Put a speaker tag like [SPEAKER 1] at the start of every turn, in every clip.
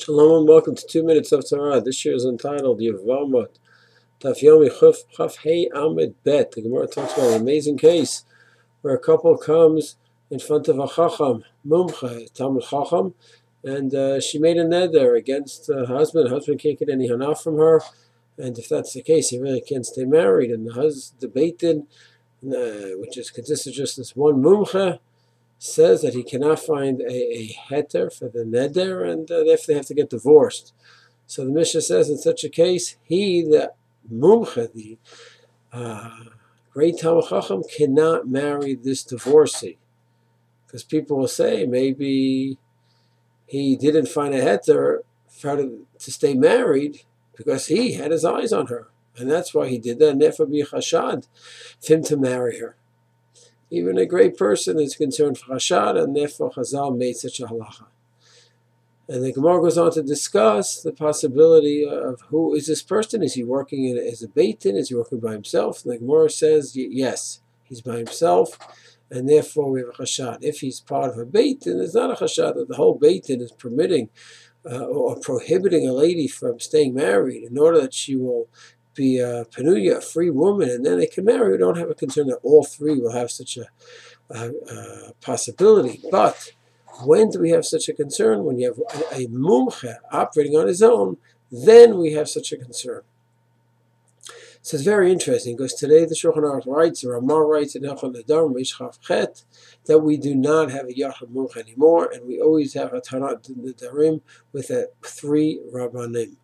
[SPEAKER 1] Shalom and welcome to 2 Minutes of Torah. This year is entitled Yevamot Daf Yomi the Gemara. The Gemara talks about an amazing case where a couple comes in front of a Chacham Mumche, Talmud Chacham, and she made a neder against her husband. The husband can't get any hana from her, and if that's the case, he really can't stay married. And the Beit Din, which consists of just this one Mumche, says that he cannot find a heter for the neder, and therefore they have to get divorced. So the Mishna says in such a case, the mumche, the great Talmud Chacham, cannot marry this divorcee, because people will say maybe he didn't find a heter for her to stay married because he had his eyes on her, and that's why he did that, and therefore be Chashad for him to marry her. Even a great person is concerned for Chashad, and therefore Chazal made such a halacha. And the Gemara goes on to discuss the possibility of who is this person? Is he working as a Beit Din? Is he working by himself? And the Gemara says, yes, he's by himself, and therefore we have a Chashad. If he's part of a Beit Din, it's not a Chashad that the whole Beit Din is permitting or prohibiting a lady from staying married in order that she will be a penuya, a free woman, and then they can marry. We don't have a concern that all three will have such a possibility. But when do we have such a concern? When you have a mumche operating on his own, then we have such a concern. So it's very interesting, because today the Shulchan Aruch writes, or Ramah writes in Hatarat Nedarim, that we do not have a Yachid Mumche anymore, and we always have a Hatarat Nedarim with 3 Rabbanim.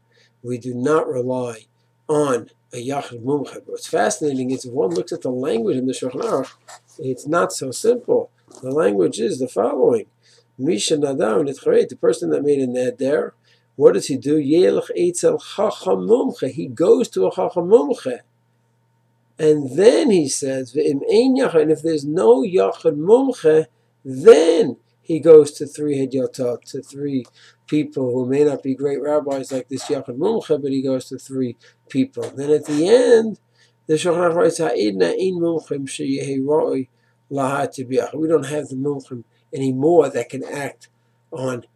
[SPEAKER 1] We do not rely on a Yachid Mumche. But what's fascinating is if one looks at the language in the Shulchan Aruch, it's not so simple. The language is the following: Mishna, the person that made a neder, what does he do? Yelech etzel Chacham Mumche. He goes to a Chacham Mumche, and then he says, and if there's no Yachid Mumche, then he goes to 3 hedyotot, to 3 people who may not be great rabbis like this Yachid Mumche, but he goes to 3 people. Then at the end, the Shulchan Aruch writes, we don't have the Mumche anymore that can act on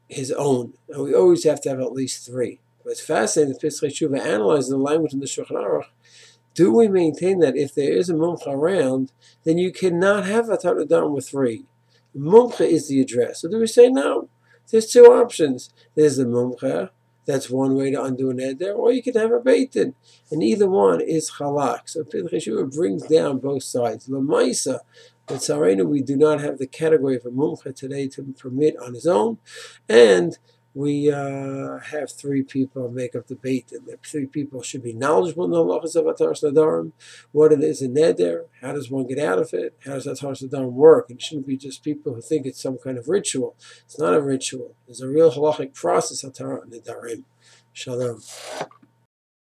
[SPEAKER 1] his own. And we always have to have at least 3. But it's fascinating that Pitchai Teshuva analyzes the language in the Shulchan Aruch. Do we maintain that if there is a Mumche around, then you cannot have a Hatarat Nedarim with 3? Mumche is the address. So do we say no? There's 2 options. There's the Mumche, that's one way to undo an neder, or you can have a Beit Din, and either one is chalak. So Pitchai Teshuva brings down both sides. L'maisa, but Tzarenu, we do not have the category of a Mumche today to permit on his own, and we have 3 people make up the Beit Din. The 3 people should be knowledgeable in the halachas of Hatarat Nedarim, what it is in neder, how does one get out of it, how does Hatarat Nedarim work. And it shouldn't be just people who think it's some kind of ritual. It's not a ritual. There's a real halachic process, Hatarat Nedarim. Shalom.